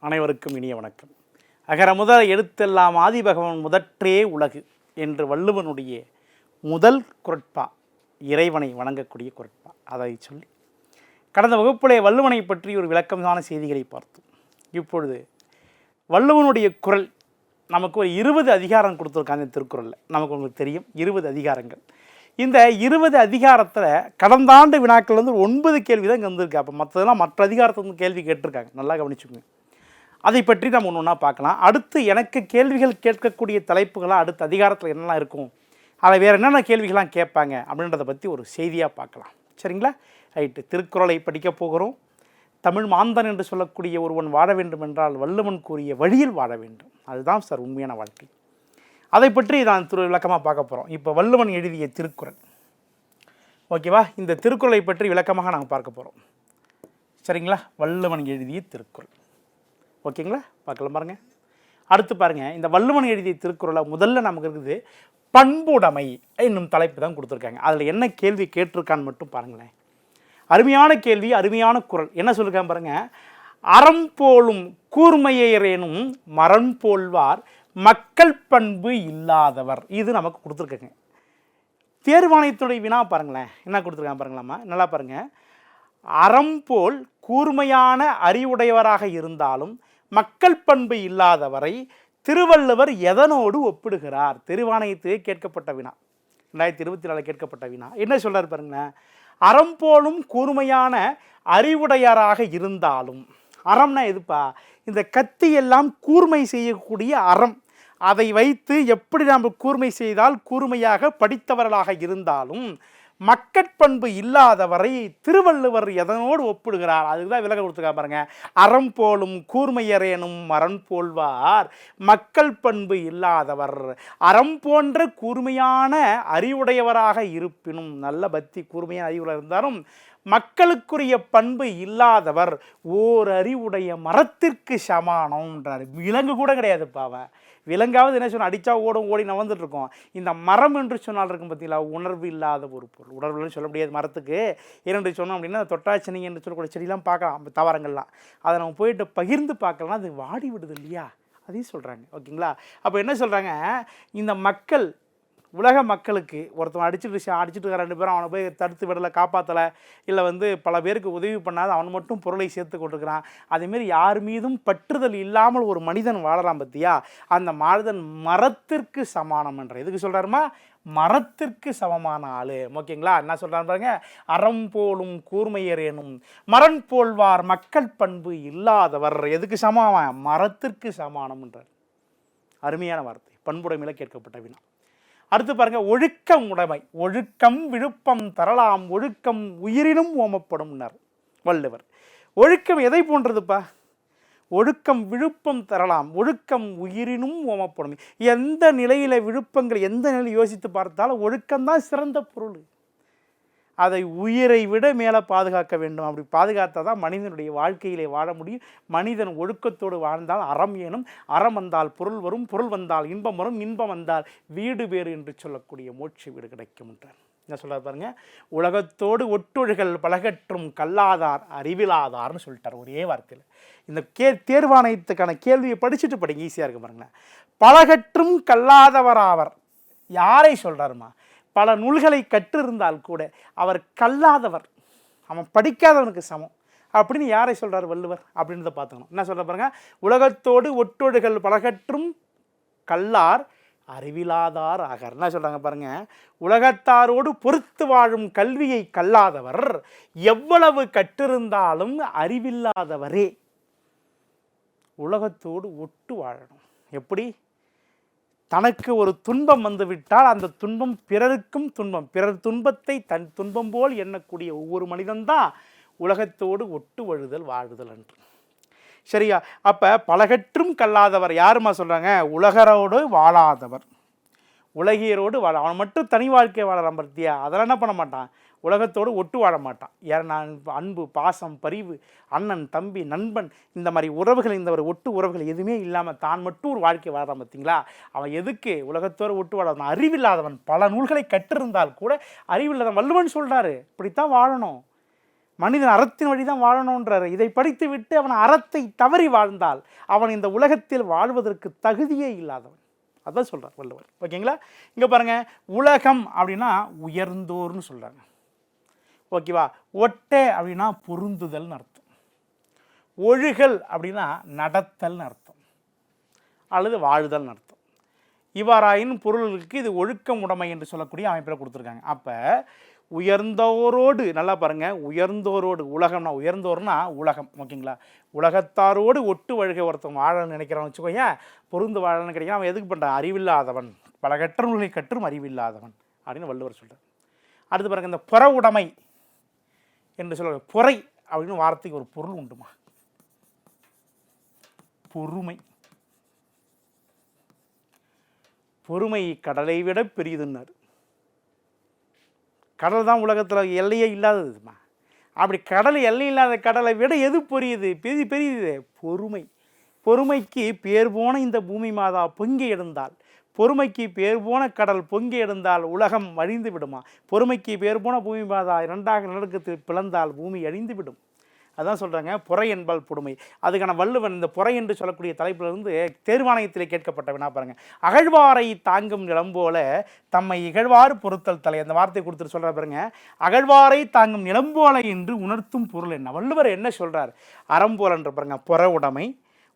அனைவருக்கும் இனிய வணக்கம். அகர முதல எழுத்தெல்லாம் ஆதிபகவன் முதற்றே உலகு என்று வள்ளுவனுடைய முதல் குறட்பா, இறைவனை வணங்கக்கூடிய குறட்பா. அதை சொல்லி கடந்த வகுப்பிலே வள்ளுவனை பற்றி ஒரு விளக்கமான செய்திகளை பார்த்தோம். இப்பொழுது வள்ளுவனுடைய குறள் நமக்கு ஒரு 20 அதிகாரம் கொடுத்துருக்காங்க. இந்த திருக்குறளில் நமக்கு உங்களுக்கு தெரியும் 20 அதிகாரங்கள். இந்த 20 அதிகாரத்தில் கடந்த ஆண்டு வினாக்கள் வந்து 9 கேள்வி தான் இங்கே வந்திருக்கு. அப்போ மற்றதெல்லாம் மற்ற அதிகாரத்தை வந்து கேள்வி கேட்டிருக்காங்க. நல்லா கவனிச்சுக்கோங்க. அதை பற்றி நம்ம ஒன்று ஒன்றா பார்க்கலாம். அடுத்து எனக்கு கேள்விகள் கேட்கக்கூடிய தலைப்புகளாக அடுத்த அதிகாரத்தில் என்னெல்லாம் இருக்கும், அதை வேறு என்னென்ன கேள்விகள்லாம் கேட்பாங்க அப்படின்றத பற்றி ஒரு செய்தியாக பார்க்கலாம். சரிங்களா? ரைட்டு. திருக்குறளை படிக்க போகிறோம். தமிழ் மாந்தன் என்று சொல்லக்கூடிய ஒருவன் வாழ வேண்டும் என்றால் வள்ளுவன் கூறிய வழியில் வாழ வேண்டும். அதுதான் சார் உண்மையான வாழ்க்கை. அதை பற்றி நான் விளக்கமாக பார்க்க போகிறோம். இப்போ வள்ளுவன் எழுதிய திருக்குறள், ஓகேவா? இந்த திருக்குறளை பற்றி விளக்கமாக நாங்கள் பார்க்க போகிறோம். சரிங்களா? வள்ளுவன் எழுதிய திருக்குறள், ஓகேங்களா? பார்க்கலாம் பாருங்கள். அடுத்து பாருங்கள், இந்த வள்ளுவன் எழுதிய திருக்குறளை முதல்ல நமக்கு இருக்குது பண்புடைமை என்னும் தலைப்பு தான் கொடுத்துருக்காங்க. அதில் என்ன கேள்வி கேட்டிருக்கான்னு மட்டும் பாருங்களேன். அருமையான கேள்வி, அருமையான குறள். என்ன சொல்லியிருக்காங்க பாருங்கள். அறம் போலும் கூர்மையரேனும் மரம் போல்வார் மக்கள் பண்பு இல்லாதவர். இது நமக்கு கொடுத்துருக்காங்க. தேர்வாணையத்துடைய வினா பாருங்களேன், என்ன கொடுத்துருக்காங்க பாருங்களாம்மா, நல்லா பாருங்கள். அறம் போல் கூர்மையான அறிவுடையவராக இருந்தாலும் மக்கள் பண்பு இல்லாதவரை திருவள்ளுவர் எதனோடு ஒப்பிடுகிறார்? திருவாணையத்துக்கு கேட்கப்பட்ட வினா, 2024 கேட்கப்பட்ட வினா. என்ன சொல்றாரு பாருங்களேன். அறம் போலும் கூர்மையான அறிவுடையராக இருந்தாலும், அறம்னா எதுப்பா? இந்த கத்தி எல்லாம் கூர்மை செய்யக்கூடிய அறம். அதை வைத்து எப்படி நாம் கூர்மை செய்தால் கூர்மையாக படித்தவர்களாக இருந்தாலும் மக்கட்பண்பு இல்லாதவரை திருவள்ளுவர் எதனோடு ஒப்பிடுகிறார்? அதுதான் விலக கொடுத்துருக்கா பாருங்க. அறம் போலும் கூர்மையரேனும் மரம் போல்வார் மக்கள் பண்பு இல்லாதவர். அறம் போன்ற கூர்மையான அறிவுடையவராக இருப்பினும், நல்ல பக்தி கூர்மையான அறிவுள்ள இருந்தாலும் மக்களுக்குரிய பண்பு இல்லாதவர் ஓர் அறிவுடைய மரத்திற்கு சமானம்ன்றார். விலங்கு கூட கிடையாதுப்பா. அவன் விலங்காவது என்ன சொன்னால் அடித்தா ஓடும், ஓடி நவந்துட்டு இருக்கோம். இந்த மரம் என்று சொன்னால் இருக்கும் பார்த்தீங்களா, உணர்வு இல்லாத ஒரு பொருள். உணர்வுன்னு சொல்ல முடியாது மரத்துக்கு. ஏனென்று சொன்னோம் அப்படின்னா தொட்டாச்சினி என்று சொல்லக்கூடிய செடியெல்லாம் பார்க்கலாம், தாவரங்கள்லாம். அதை நம்ம போயிட்டு பகிர்ந்து பார்க்கலாம், அது வாடி விடுது இல்லையா, அதையும் சொல்கிறாங்க. ஓகேங்களா? அப்போ என்ன சொல்கிறாங்க, இந்த மக்கள் உலக மக்களுக்கு ஒருத்தவன் அடிச்சுட்டு 2 பேரும் அவனை போய் தடுத்து விடலை, காப்பாற்றலை, இல்லை வந்து பல பேருக்கு உதவி பண்ணாத அவன் மட்டும் பொருளை சேர்த்து கொண்டிருக்கிறான். அதேமாரி யார் மீதும் பற்றுதல் இல்லாமல் ஒரு மனிதன் வாழலாம் பற்றியா, அந்த மனிதன் மரத்திற்கு சமானம் என்ற எதுக்கு சொல்கிறாருமா, மரத்திற்கு சமமான ஆள். ஓகேங்களா? என்ன சொல்கிறாரு பாருங்க. அறம் போலும் கூர்மையரேனும் மரம் போல்வார் மக்கள் பண்பு இல்லாதவர். எதுக்கு சமம்? மரத்திற்கு சமானம் என்றார். அருமையான வார்த்தை, பண்புடைமையில் கேட்கப்பட்ட வினா. அடுத்து பாருங்க, ஒழுக்கம் உடைமை. ஒழுக்கம் விழுப்பம் தரலாம், ஒழுக்கம் உயிரினும் ஓமப்படும்னார் வள்ளுவர். ஒழுக்கம் எதை போன்றதுப்பா? ஒழுக்கம் விழுப்பம் தரலாம், ஒழுக்கம் உயிரினும் ஓமப்படும். எந்த நிலையில் விழுப்பங்கள், எந்த நிலையில் யோசித்து பார்த்தாலும் ஒழுக்கம்தான் சிறந்த பொருள். அதை உயிரை விட மேலே பாதுகாக்க வேண்டும். அப்படி பாதுகாத்தால் தான் மனிதனுடைய வாழ்க்கையிலே வாழ முடியும். மனிதன் ஒழுக்கத்தோடு வாழ்ந்தால் அறம் ஏனும், அறம் வந்தால் பொருள் வரும், பொருள் வந்தால் இன்பம் வரும், இன்பம் வந்தால் வீடு பேறு என்று சொல்லக்கூடிய மோட்ச வீடு கிடைக்கும் என்றார். என்ன சொல்கிறார் பாருங்க. உலகத்தோடு ஒட்டொழுகல் பலகற்றும் கல்லாதார் அறிவிலாதார்னு சொல்லிட்டார் ஒரே வார்த்தையில். இந்த தேர்வாணையத்துக்கான கேள்வியை படிச்சுட்டு படிங்க, ஈஸியாக இருக்கு பாருங்களேன். பலகற்றும் கல்லாதவராவர். யாரை சொல்கிறாருமா? பல நூல்களை கற்றிருந்தால் கூட அவர் கல்லாதவர், அவன் படிக்காதவனுக்கு சமம் அப்படின்னு யாரை சொல்கிறார் வள்ளுவர் அப்படின்றத பார்த்துக்கணும். என்ன சொல்கிற பாருங்க. உலகத்தோடு ஒட்டொழுகல் பலகற்றும் கல்லார் அறிவிலாதார் ஆகார். என்ன சொல்கிறாங்க பாருங்க. உலகத்தாரோடு பொறுத்து வாழும் கல்வியை கல்லாதவர் எவ்வளவு கற்றிருந்தாலும் அறிவில்லாதவரே. உலகத்தோடு ஒட்டு வாழணும். எப்படி? தனக்கு ஒரு துன்பம் வந்துவிட்டால் அந்த துன்பம் பிறருக்கும் துன்பம், பிறர் துன்பத்தை தன் துன்பம் போல் எண்ணக்கூடிய ஒவ்வொரு மனிதன்தான் உலகத்தோடு ஒட்டு வாழுதல் என்று. சரியா? அப்போ பலகற்றும் கல்லாதவர் யாருமா சொல்கிறாங்க? உலகரோடு வாழாதவர், உலகியரோடு வாழ. அவன் மட்டும் தனி வாழ்க்கை வாழறான் பற்றியா, அதெல்லாம் என்ன பண்ண மாட்டான், உலகத்தோடு ஒட்டு வாழ மாட்டான். நான் அன்பு, பாசம், பரிவு, அண்ணன், தம்பி, நண்பன், இந்த மாதிரி உறவுகள், இந்த ஒரு ஒட்டு உறவுகள் எதுவுமே இல்லாமல் தான் மட்டும் ஒரு வாழ்க்கை வாழறான் பார்த்தீங்களா, அவன் எதுக்கு உலகத்தோடு ஒட்டு வாழாதவன்? அறிவில்லாதவன். பல நூல்களை கற்றிருந்தால் கூட அறிவில்லாதவன். வள்ளுவன் சொல்கிறாரு இப்படித்தான் வாழணும். மனிதன் அறத்தின் வழி தான் வாழணுன்றார். இதை படித்து விட்டு அவன் அறத்தை தவறி வாழ்ந்தால் அவன் இந்த உலகத்தில் வாழ்வதற்கு தகுதியே இல்லாதவன். அதான் சொல்கிறார் வள்ளுவர். ஓகேங்களா? இங்கே பாருங்கள், உலகம் அப்படின்னா உயர்ந்தோர்னு சொல்கிறாங்க. ஓகேவா? ஒட்டை அப்படின்னா பொருந்துதல்னு அர்த்தம். ஒழுகல் அப்படின்னா நடத்தல்னு அர்த்தம், அல்லது வாழ்தல்னு அர்த்தம். இவ்வாறாயின் பொருளுக்கு இது ஒழுக்கம் உடைமை என்று சொல்லக்கூடிய அமைப்பில் கொடுத்துருக்காங்க. அப்போ உயர்ந்தோரோடு, நல்லா பாருங்கள், உயர்ந்தோரோடு, உலகம்னா உயர்ந்தோர்னா உலகம். ஓகேங்களா? உலகத்தாரோடு ஒட்டு வழுக ஒருத்தன் வாழன்னு நினைக்கிறான்னு வச்சுக்கோங்க, பொருந்து வாழன்னு கிடைக்கும். அவன் எதுக்கு பண்ணுறான்? அறிவில்லாதவன், பல கற்ற நூல்களை கற்றும் அறிவில்லாதவன் அப்படின்னு வள்ளுவர் சொல்கிறார். அடுத்து பாருங்கள், இந்த புற உடைமை என்று சொல்ல, பொறை அப்படின்னு வார்த்தைக்கு ஒரு பொருள் உண்டுமா? பொறுமை. பொறுமை கடலை விட பெரியதுன்னார். கடல் தான் உலகத்தில் எல்லையே இல்லாததுமா. அப்படி கடல் எல்லை இல்லாத கடலை விட எது பெரியது? பெரியது பொறுமை. பொறுமைக்கு பேர் போன இந்த பூமி மாதா பொங்கி எழுந்தால், பொறுமைக்கு பேர் போன கடல் பொங்கி எழுந்தால் உலகம் அழிந்து விடுமா? பொறுமைக்கு பேர் போன பூமி மாதா இரண்டாக நடுக்கத்தில் பிளந்தால் பூமி அழிந்து விடும். அதான் சொல்கிறாங்க பொறை என்பால் பொறுமை. அதுக்கான வள்ளுவன் இந்த பொறை என்று சொல்லக்கூடிய தலைப்பிலிருந்து தேர்வாணையத்தில் கேட்கப்பட்ட வினா பாருங்கள். அகழ்வாரை தாங்கும் நிலம் போல தம்மை இகழ்வாறு பொறுத்தல் தலை. அந்த வார்த்தையை கொடுத்துட்டு சொல்கிற பாருங்க, அகழ்வாரை தாங்கும் நிலம் போல என்று உணர்த்தும் பொருள் என்ன? வள்ளுவர் என்ன சொல்கிறார்? அறம் போலன்ற பாருங்க, புற உடைமை,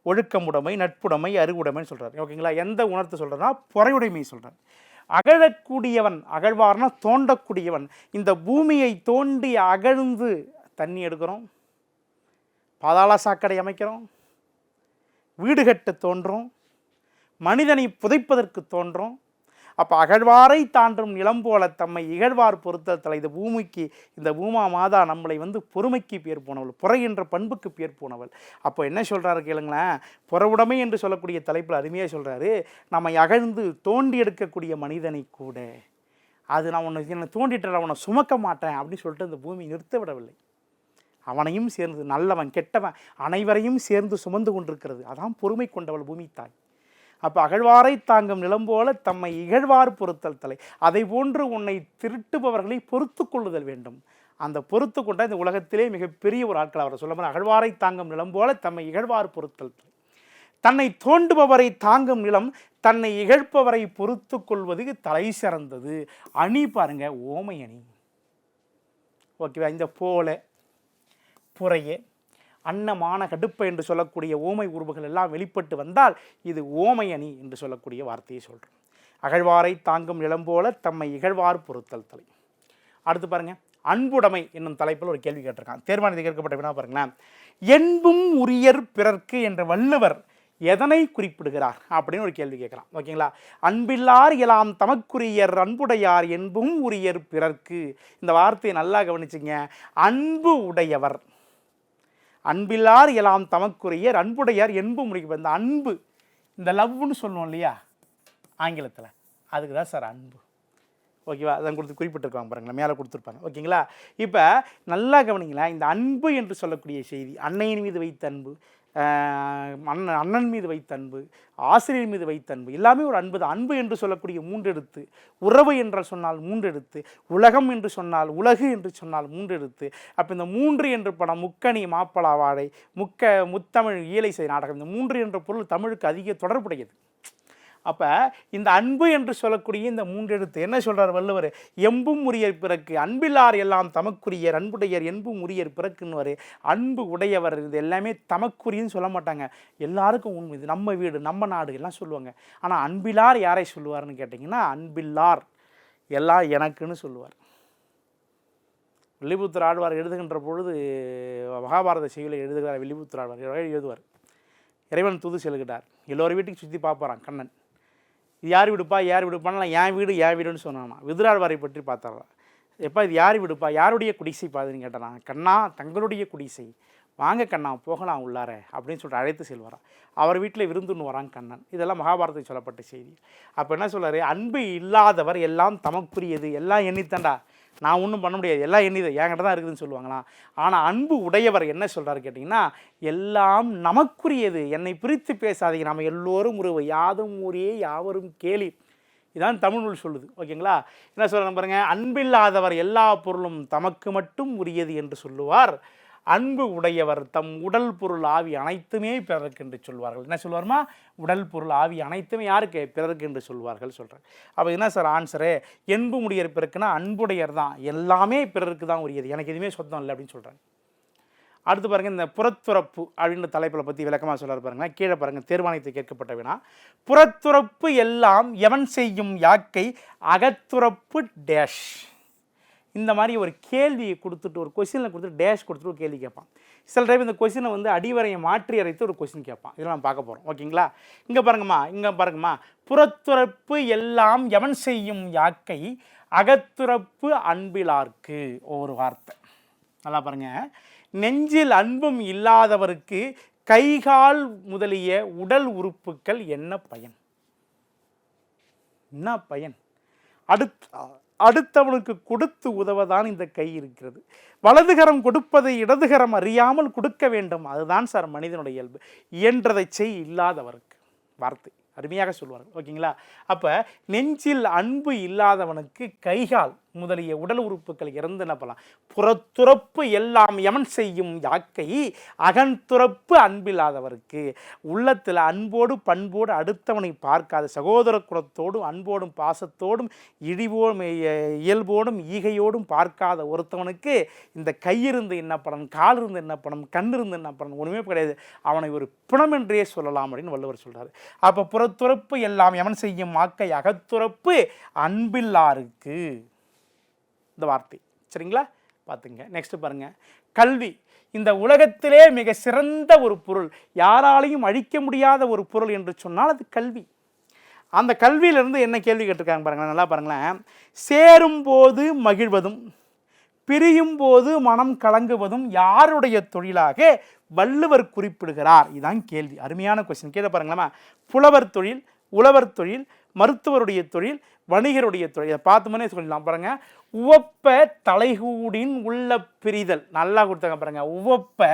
ஒழுக்கமுடைமை, நட்புடைமை, அருகுடைமைன்னு சொல்கிறார். ஓகேங்களா? எந்த உணர்த்து சொல்கிறதுனா பொறையுடைமை சொல்கிறார். அகழக்கூடியவன், அகழ்வார்னா தோண்டக்கூடியவன். இந்த பூமியை தோண்டி அகழ்ந்து தண்ணி எடுக்கிறோம், பாதாள சாக்கடை அமைக்கிறோம், வீடு கட்ட தோன்றும், மனிதனை புதைப்பதற்கு தோன்றும். அப்போ அகழ்வாரை தாண்டும் நிலம் போல தம்மை இகழ்வார் பொறுத்தல் தலை. இந்த பூமிக்கு, இந்த பூமா மாதா நம்மளை பொறுமைக்கு பேர் போனவள், புறை என்ற பண்புக்கு பேர் போனவள். அப்போ என்ன சொல்கிறாரு கேளுங்களேன், புறவுடைமை என்று சொல்லக்கூடிய தலைப்பில் அருமையாக சொல்கிறாரு, நம்மை அகழ்ந்து தோண்டி எடுக்கக்கூடிய மனிதனை கூட அது நான் உன்னை தோண்டிட்டு உன்னை சுமக்க மாட்டேன் அப்படின்னு சொல்லிட்டு இந்த பூமி நிறுத்த விடவில்லை. அவனையும் சேர்ந்து, நல்லவன் கெட்டவன் அனைவரையும் சேர்ந்து சுமந்து கொண்டிருக்கிறது. அதான் பொறுமை கொண்டவள் பூமி தாய். அப்போ அகழ்வாரை தாங்கும் நிலம் போல தம்மை இகழ்வார் பொறுத்தல் தலை. அதை போன்று உன்னை திருட்டுபவர்களை பொறுத்து கொள்ளுதல் வேண்டும். அந்த பொறுத்து கொண்ட இந்த உலகத்திலே மிகப்பெரிய ஒரு ஆட்கள் அவரை சொல்ல, அகழ்வாரை தாங்கும் நிலம் போல தம்மை இகழ்வார் பொறுத்தல் தலை. தன்னை தோண்டுபவரை தாங்கும் நிலம் தன்னை இகழ்ப்பவரை பொறுத்து கொள்வது தலை சிறந்தது. அணி பாருங்க, ஓமை அணி. ஓகேவா? இந்த போல, புறையே, அன்னமான கடுப்பை என்று சொல்லக்கூடிய ஓமை உருவுகள் எல்லாம் வெளிப்பட்டு வந்தால் இது ஓமை அணி என்று சொல்லக்கூடிய வார்த்தையை சொல்கிறோம். அகழ்வாரை தாங்கும் நிலம் போல தம்மை இகழ்வார் பொறுத்தல் தலை. அடுத்து பாருங்க, அன்புடைமை என்னும் தலைப்பில் ஒரு கேள்வி கேட்டிருக்கான். தேர்வாணையத்தில் கேட்கப்பட்ட வினா பாருங்களேன், என்பும் உரியர் பிறர்க்கு என்ற வள்ளுவர் எதனை குறிப்பிடுகிறார் அப்படின்னு ஒரு கேள்வி கேட்குறான். ஓகேங்களா? அன்பில்லார் எல்லாம் தமக்குரியர் அன்புடையார் என்பும் உரியர் பிறர்க்கு. இந்த வார்த்தையை நல்லா கவனிச்சிங்க. அன்பு உடையவர், அன்பில்லார் எல்லாம் தமக்குரியர் அன்புடையார் என்பும் உரியர். இந்த அன்பு, இந்த லவ்னு சொல்லுவோம் இல்லையா ஆங்கிலத்தில், அதுக்கு தான் சார் அன்பு. ஓகேவா? அதான் குறிப்பிட்டிருக்காங்க பாருங்களேன், மேலே கொடுத்துருப்பாங்க. ஓகேங்களா? இப்போ நல்லா கவனிங்களேன், இந்த அன்பு என்று சொல்லக்கூடிய செய்தி, அன்னையின் மீது வைத்த அன்பு, அண்ணன் மீது வைத்த அன்பு, ஆசிரியர் மீது வைத்த அன்பு, எல்லாமே ஒரு அன்பு தான். அன்பு என்று சொல்லக்கூடிய 3 எழுத்து, உறவு என்று சொன்னால் 3 எழுத்து, உலகம் என்று சொன்னால், உலகு என்று சொன்னால் 3 எழுத்து. அப்போ இந்த 3 என்று படம், முக்கணி மாப்பலா வாழை, முத்தமிழ் ஈலைசை நாடகம், இந்த 3 என்ற பொருள் தமிழுக்கு அதிக தொடர்புடையது. அப்போ இந்த அன்பு என்று சொல்லக்கூடிய இந்த 3 எழுத்து என்ன சொல்கிறார் வள்ளுவர்? எம்பும் உரியர் பிறக்கு, அன்பில்லார் எல்லாம் தமக்குரியர் அன்புடையர் என்பும் உரியர் பிறக்குன்னு. அன்பு உடையவர், இது எல்லாமே தமக்குரியன்னு சொல்ல மாட்டாங்க, எல்லாருக்கும் உண்மை. இது நம்ம வீடு, நம்ம நாடு எல்லாம் சொல்லுவாங்க. ஆனால் அன்பில்லார் யாரை சொல்லுவார்னு கேட்டிங்கன்னா, அன்பில்லார் எல்லாம் எனக்குன்னு சொல்லுவார். வில்லிபுத்தூர் ஆழ்வார் எழுதுகின்ற பொழுது, மகாபாரத செய்தியில் எழுதுகிறார் வில்லிபுத்தூர் ஆழ்வார் எழுதுவார், இறைவன் தூது செல்கிறார், எல்லோரும் வீட்டுக்கு சுற்றி பார்ப்பாரான் கண்ணன். இது யார் விடுப்பா, யார் விடுப்பான்னா என் வீடு என் வீடுன்னு சொன்னானா. விதுராழ்வாரை பற்றி பார்த்தாரான். எப்போ இது யார் விடுப்பா, யாருடைய குடிசை பாதுன்னு கேட்டானா. கண்ணா தங்களுடைய குடிசை, வாங்க கண்ணா போகலாம் உள்ளார அப்படின்னு சொல்லிட்டு அழைத்து செல்வாரான். அவர் வீட்டில் விருந்துன்னு வரான் கண்ணன். இதெல்லாம் மகாபாரதத்தில் சொல்லப்பட்ட செய்தி. அப்போ என்ன சொல்கிறாரு? அன்பு இல்லாதவர் எல்லாம் தமக்குரியது, எல்லாம் எண்ணித்தண்டா, நான் ஒன்றும் பண்ண முடியாது, எல்லாம் எண்ணிது என்கிட்ட தான் இருக்குதுன்னு சொல்லுவாங்களாம். ஆனால் அன்பு உடையவர் என்ன சொல்கிறாரு கேட்டிங்கன்னா, எல்லாம் நமக்குரியது, என்னை பிரித்து பேசாதீங்க, நம்ம எல்லோரும் உறவு, யாதும் ஊரே யாவரும் கேலி. இதான் தமிழ் நூல் சொல்லுது. ஓகேங்களா? என்ன சொல்கிறாங்க பாருங்கள், அன்பில்லாதவர் எல்லா பொருளும் தமக்கு மட்டும் உரியது என்று சொல்லுவார், அன்பு உடையவர் தம் உடல் பொருள் ஆவி அனைத்துமே பிறருக்கு என்று சொல்வார்கள். என்ன சொல்வார்மா? உடல் பொருள் ஆவி அனைத்துமே யாருக்கு? பிறருக்கு என்று சொல்வார்கள் சொல்கிறேன். அப்போ என்ன சார் ஆன்சரு? என்பு முடியர் பிறக்குன்னா அன்புடையர் தான், எல்லாமே பிறருக்கு தான் உரியது, எனக்கு எதுவுமே சொந்தம் இல்லை அப்படின்னு சொல்கிறாங்க. அடுத்து பாருங்கள், இந்த புறத்துறப்பு அப்படின்ற தலைப்பில் பற்றி விளக்கமாக சொல்கிறார் பாருங்கள். கீழே பாருங்கள், தேர்வாணையத்தை கேட்கப்பட்ட வினா, புறத்துறப்பு எல்லாம் எவன் செய்யும் யாக்கை அகத்துறப்பு டேஷ். இந்த மாதிரி ஒரு கேள்வியை கொடுத்துட்டு, ஒரு கொஸ்டினில் கொடுத்துட்டு டேஷ் கொடுத்துட்டு ஒரு கேள்வி கேட்பான். சில டைம் இந்த கொஸ்டினை வந்து அடிவரையை மாற்றி அரைத்து ஒரு கொஸ்டின் கேட்பான். இதெல்லாம் நம்ம பார்க்க போகிறோம். ஓகேங்களா? இங்கே பாருங்கம்மா, புறத்துறப்பு எல்லாம் எவன் செய்யும் யாக்கை அகத்துறப்பு அன்பிலார்க்கு. ஒரு வார்த்தை நல்லா பாருங்கள், நெஞ்சில் அன்பும் இல்லாதவருக்கு கைகால் முதலிய உடல் உறுப்புகள் என்ன பயன்? என்ன பயன்? அடுத்தவனுக்கு கொடுத்து உதவதான் இந்த கை இருக்கிறது. வலதுகரம் கொடுப்பதை இடதுகரம் அறியாமல் கொடுக்க வேண்டும், அதுதான் சார் மனிதனுடைய இயல்பு. இயன்றதை செய் இல்லாதவருக்கு. வார்த்தை அருமையாக சொல்வார்கள். ஓகேங்களா? அப்போ நெஞ்சில் அன்பு இல்லாதவனுக்கு கைகால் முதலிய உடல் உறுப்புகள் இறந்து என்ன பண்ணலாம்? புறத்துறப்பு எல்லாம் எவன் செய்யும் யாக்கை அகன்துறப்பு அன்பில்லாதவருக்கு. உள்ளத்தில் அன்போடு பண்போடு அடுத்தவனை பார்க்காத, சகோதர குலத்தோடும் அன்போடும் பாசத்தோடும் இழிவோடும் இயல்போடும் ஈகையோடும் பார்க்காத ஒருத்தவனுக்கு இந்த கையிருந்து என்ன பலன், கால் இருந்து என்ன பலன், கண் இருந்து என்ன பலன், ஒன்றுமே கிடையாது. அவனை ஒரு பிணம் என்றே சொல்லலாம் அப்படின்னு வள்ளுவர் சொல்கிறார். அப்போ புறத்துறப்பு எல்லாம் எவன் செய்யும் யாக்கை அகத்துறப்பு அன்பில்லாருக்கு. இந்த வார்த்தை சரிங்களா? பார்த்துங்க. நெக்ஸ்ட் பாருங்க, கல்வி. இந்த உலகத்திலே மிக சிறந்த ஒரு பொருள், யாராலையும் அழிக்க முடியாத ஒரு பொருள் என்று சொன்னால் அது கல்வி. அந்த கல்வியிலிருந்து என்ன கேள்வி கேட்டிருக்காங்க பாருங்களேன், நல்லா பாருங்களேன். சேரும் போது மகிழ்வதும் பிரியும் போது மனம் கலங்குவதும் யாருடைய தொழிலாக வள்ளுவர் குறிப்பிடுகிறார்? இதுதான் கேள்வி. அருமையான கொஸ்டின். கேட்ட பாருங்களேன். புலவர் தொழில், உழவர் தொழில், மருத்துவருடைய தொழில், வணிகருடைய தொழில். இதை பார்த்துமனே சொல்லலாம் பாருங்க. உவப்ப தலைகூடின் உள்ள பிரிதல். நல்லா கொடுத்தாங்க பாருங்க. உவப்ப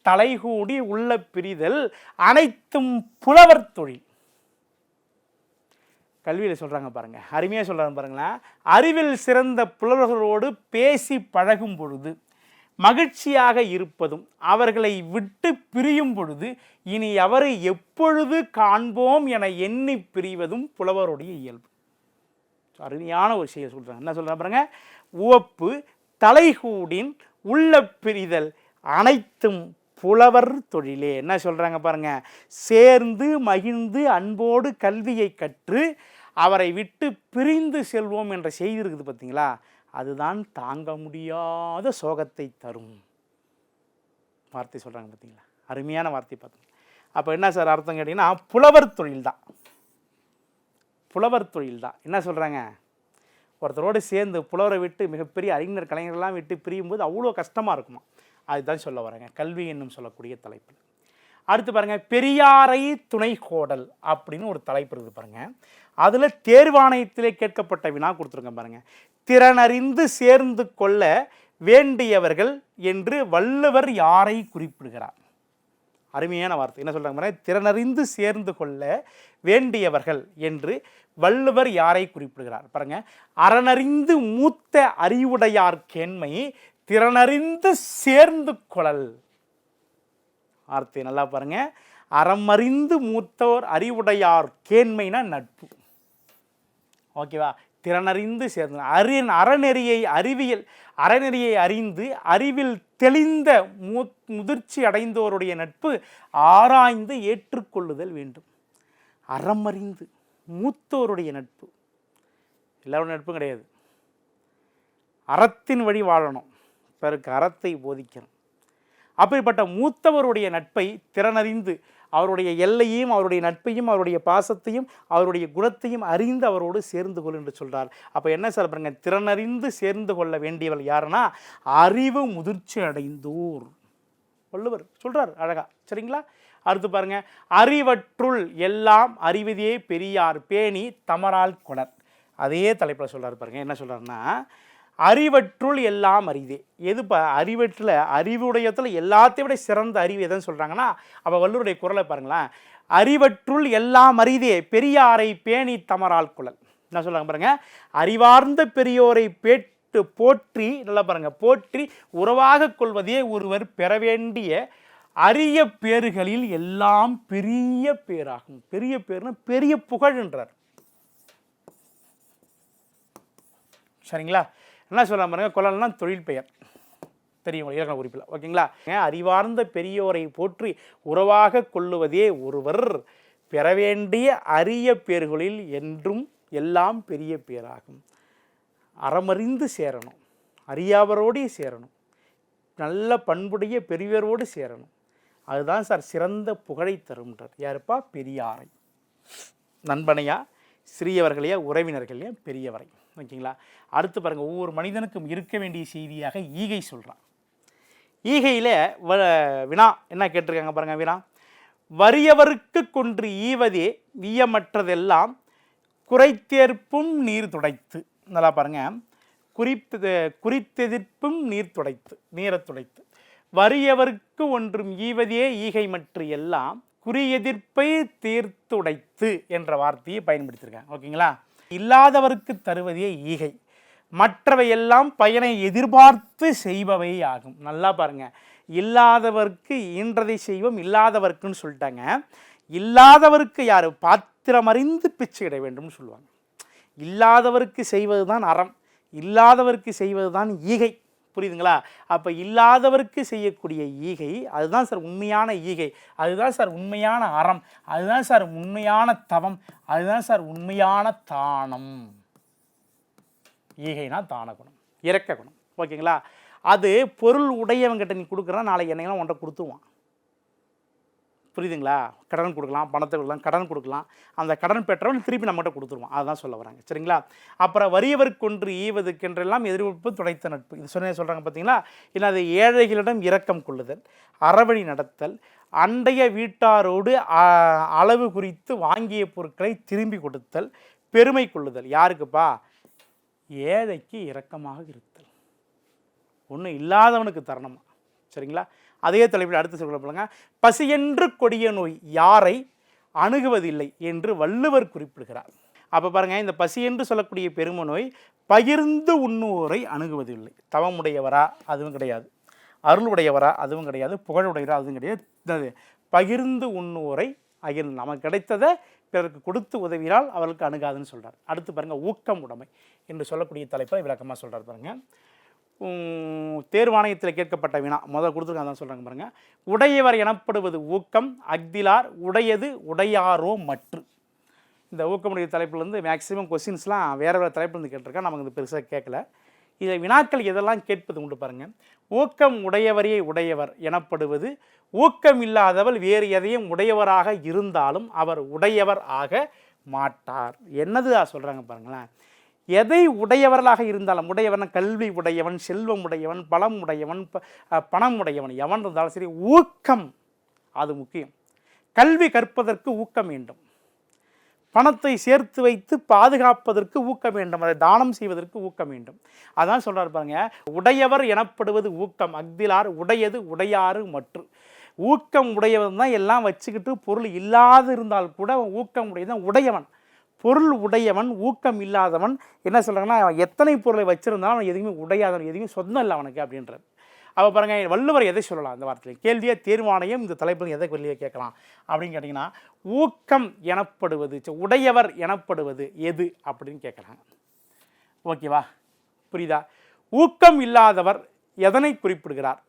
தலைகூடி உள்ள பிரிதல் அனைத்தும் புலவர் தொழில். கல்வியில் சொல்கிறாங்க பாருங்கள், அருமையாக சொல்கிறாங்க பாருங்களேன். அறிவில் சிறந்த புலவர்களோடு பேசி பழகும் பொழுது மகிழ்ச்சியாக இருப்பதும் அவர்களை விட்டு பிரியும் பொழுது இனி அவரை எப்பொழுது காண்போம் என எண்ணி பிரிவதும் புலவருடைய இயல்பு. அருமையான ஒரு விஷயம் சொல்கிறாங்க. என்ன சொல்கிறாங்க பாருங்க. உவப்பு தலைகூடின் உள்ள பிரிதல் அனைத்தும் புலவர் தொழிலே. என்ன சொல்கிறாங்க பாருங்க. சேர்ந்து மகிழ்ந்து அன்போடு கல்வியை கற்று அவரை விட்டு பிரிந்து செல்வோம் என்ற செய்தி இருக்குது பார்த்தீங்களா, அதுதான் தாங்க முடியாத சோகத்தை தரும் வார்த்தை சொல்கிறாங்க பார்த்தீங்களா. அருமையான வார்த்தை பார்த்தீங்க. அப்போ என்ன சார் அர்த்தம் கேட்டிங்கன்னா, புலவர் தொழில் தான். புலவர் தொழில் தான். என்ன சொல்கிறாங்க, ஒருத்தரோடு சேர்ந்து புலவரை விட்டு மிகப்பெரிய அறிஞர் கலைஞர்கள்லாம் விட்டு பிரியும்போது அவ்வளோ கஷ்டமாக இருக்குமா, அதுதான் சொல்ல வராங்க கல்வி என்னும் சொல்லக்கூடிய தலைப்பு. அடுத்து பாருங்கள், பெரியாரை துணை கோடல் அப்படின்னு ஒரு தலைப்பு இருக்குது பாருங்கள். அதில் தேர்வாணையத்திலே கேட்கப்பட்ட வினா கொடுத்துருங்க பாருங்கள். திறனறிந்து சேர்ந்து கொள்ள வேண்டியவர்கள் என்று வள்ளுவர் யாரை குறிப்பிடுகிறார்? அருமையான வார்த்தை. என்ன சொல்கிறாங்க பாருங்கள். திறனறிந்து சேர்ந்து கொள்ள வேண்டியவர்கள் என்று வள்ளுவர் யாரை குறிப்பிடுகிறார் பாருங்கள். அறனறிந்து மூத்த அறிவுடையார் கேண்மை திறனறிந்து சேர்ந்து கொள்ளல். வார்த்தை நல்லா பாருங்க. அறமறிந்து மூத்தோர் அறிவுடையார் கேண்மைனா நட்பு. ஓகேவா? திறனறிந்து சேர்ந்து அறநெறியை அறிந்து அறிவில் தெளிந்த முதிர்ச்சி அடைந்தோருடைய நட்பு ஆராய்ந்து ஏற்றுக்கொள்ளுதல் வேண்டும். அறமறிந்து மூத்தோருடைய நட்பு, எல்லாருடைய நட்பும் கிடையாது. அறத்தின் வழி வாழணும், பிறருக்கு அறத்தை போதிக்கணும். அப்படிப்பட்ட மூத்தவருடைய நட்பை திறனறிந்து அவருடைய எல்லையையும் அவருடைய நட்பையும் அவருடைய பாசத்தையும் அவருடைய குணத்தையும் அறிந்து அவரோடு சேர்ந்து கொள் என்று சொல்கிறார். அப்போ என்ன சார் பாருங்க, திறனறிந்து சேர்ந்து கொள்ள வேண்டியவள் யாருன்னா அறிவு முதிர்ச்சி அடைந்தோர். வள்ளுவர் சொல்கிறார் அழகா. சரிங்களா? அடுத்து பாருங்க, அறிவற்றுள் எல்லாம் அறிவதே பெரியார் பேணி தமரால் கொடர். அதே தலைப்பில் சொல்கிறார் பாருங்க. என்ன சொல்கிறாருன்னா, அறிவற்றுள் எல்லாம் அறிதே. எதுப்பா அறிவற்றில் அறிவுடையத்தில் எல்லாத்தையும் விட சிறந்த அறிவு எதுன்னு சொல்கிறாங்கன்னா, அப்போ வள்ளுவருடைய குரலை பாருங்களேன். அறிவற்றுள் எல்லாம் அறிதே பெரியாரை பேணி தமரால் குழல். என்ன சொல்கிறாங்க பாருங்கள், அறிவார்ந்த பெரியோரை போற்றி, நல்லா பாருங்கள், போற்றி உறவாக கொள்வதே ஒருவர் பெற வேண்டிய அரிய பேறுகளில் எல்லாம் பெரிய பேராகும். பெரிய பேர்னா பெரிய புகழ்ன்றார். சரிங்களா? என்ன சொல்லலாம் பாருங்க, கொள்ளல்னா தொழில் பெயர் தெரியும் இலக்கண குறிப்பில். ஓகேங்களா? அறிவார்ந்த பெரியோரை போற்றி உறவாக கொள்ளுவதே ஒருவர் பெற வேண்டிய அரிய பேர்களில் என்றும் எல்லாம் பெரிய பேராகும். அறமறிந்து சேரணும், அறியாவரோடு சேரணும், நல்ல பண்புடைய பெரியவரோடு சேரணும். அதுதான் சார் சிறந்த புகழை தரும்ன்றார். யாருப்பா? பெரியாரை. நண்பனையா, சிறியவர்களையா, உறவினர்களையா, பெரியவரை. ஓகேங்களா? அடுத்து பாருங்கள், ஒவ்வொரு மனிதனுக்கும் இருக்க வேண்டிய செய்தியாக ஈகை சொல்கிறான். ஈகையில் வினா என்ன கேட்டிருக்காங்க பாருங்கள். வினா, வறியவருக்கு கொன்று ஈவதே வீயமற்றதெல்லாம் குறைத்தேற்பும் நீர் துடைத்து. நல்லா பாருங்கள், குறித்தெதிர்ப்பும் நீரை துடைத்து. வறியவருக்கு ஒன்றும் ஈவதே ஈகை மற்ற எல்லாம் குறியெதிர்ப்பை தீர்த்துடைத்து என்ற வார்த்தையை பயன்படுத்தியிருக்காங்க. ஓகேங்களா? இல்லாதவருக்கு தருவதே ஈகை, மற்றவையெல்லாம் பயனை எதிர்பார்த்து செய்பவை ஆகும். நல்லா பாருங்கள், இல்லாதவருக்கு ஈன்றதை செய்வோம், இல்லாதவருக்குன்னு சொல்லிட்டாங்க. இல்லாதவருக்கு யார்? பாத்திரமறிந்து பிச்சை இட வேண்டும்னு சொல்லுவாங்க. இல்லாதவருக்கு செய்வது தான் அறம், இல்லாதவருக்கு செய்வது தான் ஈகை. புரியுதுங்களா? அப்போ இல்லாதவருக்கு செய்யக்கூடிய ஈகை அதுதான் சார் உண்மையான ஈகை, அதுதான் சார் உண்மையான அறம், அதுதான் சார் உண்மையான தவம், அதுதான் சார் உண்மையான தானம். ஈகைனா தான குணம், இரக்க குணம். ஓகேங்களா? அது பொருள் உடையவங்கிட்ட நீ கொடுக்குறா, நாளைக்கு என்னைக்கெல்லாம் ஒன்றை கொடுத்துவான். புரியுதுங்களா? கடன் கொடுக்கலாம், பணத்தை கொடுக்கலாம், கடன் கொடுக்கலாம், அந்த கடன் பெற்றவன் திருப்பி நம்மகிட்ட கொடுத்துருவான். அதுதான் சொல்ல வராங்க. சரிங்களா? அப்புறம் வறியவருக்கு ஒன்று ஈவதுக்கென்றெல்லாம் எதிர்ப்பு துடைத்த நட்பு. இது சொல்கிறாங்க பார்த்தீங்களா? இல்லை, அது ஏழைகளிடம் இரக்கம் கொள்ளுதல், அறவழி நடத்தல், அண்டைய வீட்டாரோடு அளவு குறித்து வாங்கிய பொருட்களை திரும்பி கொடுத்தல், பெருமை கொள்ளுதல். யாருக்குப்பா? ஏழைக்கு இரக்கமாக இருத்தல், ஒன்றும் இல்லாதவனுக்கு தரணுமா. சரிங்களா? அதே தலைப்பில் அடுத்து சொல்லப்படுங்க, பசியென்று கொடிய நோய் யாரை அணுகுவதில்லை என்று வள்ளுவர் குறிப்பிடுகிறார். அப்போ பாருங்கள், இந்த பசி என்று சொல்லக்கூடிய பெருமை நோய் பகிர்ந்து உண்ணுவோரை அணுகுவதில்லை. தவமுடையவரா? அதுவும் கிடையாது. அருளுடையவரா? அதுவும் கிடையாது. புகழுடையவரா? அதுவும் கிடையாது. பகிர்ந்து உண்ணுவோரை நமக்கு கிடைத்ததை பிறருக்கு கொடுத்து உதவினால் அவர்களுக்கு அணுகாதுன்னு சொல்கிறார். அடுத்து பாருங்கள், ஊக்கம் உடைமை என்று சொல்லக்கூடிய தலைப்பை விளக்கமாக சொல்கிறார். பாருங்கள், தேர்வாணையத்தில் கேட்கப்பட்ட வினா முதல் கொடுத்துருக்காங்க, தான் சொல்கிறாங்க பாருங்கள். உடையவர் எனப்படுவது ஊக்கம், அக்திலார் உடையது உடையாரோ மற்று. இந்த ஊக்கமுடைய தலைப்பிலேருந்து மேக்ஸிமம் கொஸ்டின்ஸ்லாம் வேறு தலைப்பிலேருந்து கேட்டிருக்கேன், நமக்கு இது பெருசாக கேட்கல. இதை வினாக்கள் எதெல்லாம் கேட்பது உண்டு பாருங்கள். ஊக்கம் உடையவரையே உடையவர் எனப்படுவது ஊக்கம் இல்லாதவர் வேறு எதையும் உடையவராக இருந்தாலும் அவர் உடையவர் ஆக மாட்டார். என்னது சொல்கிறாங்க பாருங்களேன். எதை உடையவர்களாக இருந்தாலும், உடையவன் கல்வி உடையவன், செல்வம் உடையவன், பலம் உடையவன், பணம் உடையவன், எவன் இருந்தாலும் சரி, ஊக்கம் அது முக்கியம். கல்வி கற்பதற்கு ஊக்கம் வேண்டும், பணத்தை சேர்த்து வைத்து பாதுகாப்பதற்கு ஊக்கம் வேண்டும், அதை தானம் செய்வதற்கு ஊக்கம் வேண்டும். அதான் சொல்கிறார் பாருங்க, உடையவர் எனப்படுவது ஊக்கம், அக்திலார் உடையது உடையாறு மற்று. ஊக்கம் உடையவன் தான் எல்லாம் வச்சுக்கிட்டு பொருள் இல்லாது இருந்தால் கூட ஊக்கம் உடையதான் உடையவன். பொருள் உடையவன் ஊக்கம் இல்லாதவன் என்ன சொல்கிறாங்கன்னா, எத்தனை பொருளை வச்சுருந்தாலும் அவன் எதுவுமே உடையாதவன், எதுவுமே சொந்தம் இல்லை அவனுக்கு அப்படின்றது. அப்போ பாருங்கள், வள்ளுவர் எதை சொல்லலாம் அந்த வார்த்தையில்? கேள்வியே தேர்வாணையம் இந்த தலைப்பில் எதை கேள்வியை கேட்கலாம் அப்படின்னு கேட்டிங்கன்னா, ஊக்கம் எனப்படுவது, உடையவர் எனப்படுவது எது அப்படின்னு கேட்குறாங்க. ஓகேவா? புரியுதா? ஊக்கம் இல்லாதவர் எதனை குறிப்பிடுகிறார்?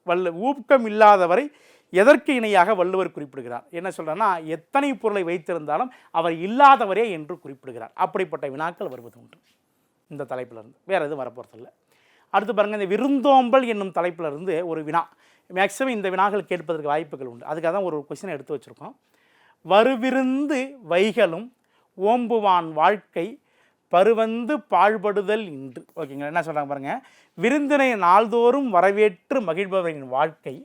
ஊக்கம் இல்லாதவரை எதற்கு இணையாக வள்ளுவர் குறிப்பிடுகிறார்? என்ன சொல்கிறேன்னா, எத்தனை பொருளை வைத்திருந்தாலும் அவர் இல்லாதவரே என்று குறிப்பிடுகிறார். அப்படிப்பட்ட வினாக்கள் வருவது உண்டு இந்த தலைப்பிலிருந்து, வேறு எதுவும் வரப்போகிறதில்லை. அடுத்து பாருங்கள், இந்த விருந்தோம்பல் என்னும் தலைப்பிலிருந்து ஒரு வினா. மேக்ஸிமம் இந்த வினாக்கள் கேட்பதற்கு வாய்ப்புகள் உண்டு, அதுக்காக தான் ஒரு கொஸ்டினை எடுத்து வச்சுருக்கோம். வருவிருந்து வைகளும் ஓம்புவான் வாழ்க்கை பருவந்து பாழ்படுதல் இன்று. ஓகேங்களா? என்ன சொல்கிறாங்க பாருங்கள், விருந்தினை நாள்தோறும் வரவேற்று மகிழ்பவரின் வாழ்க்கை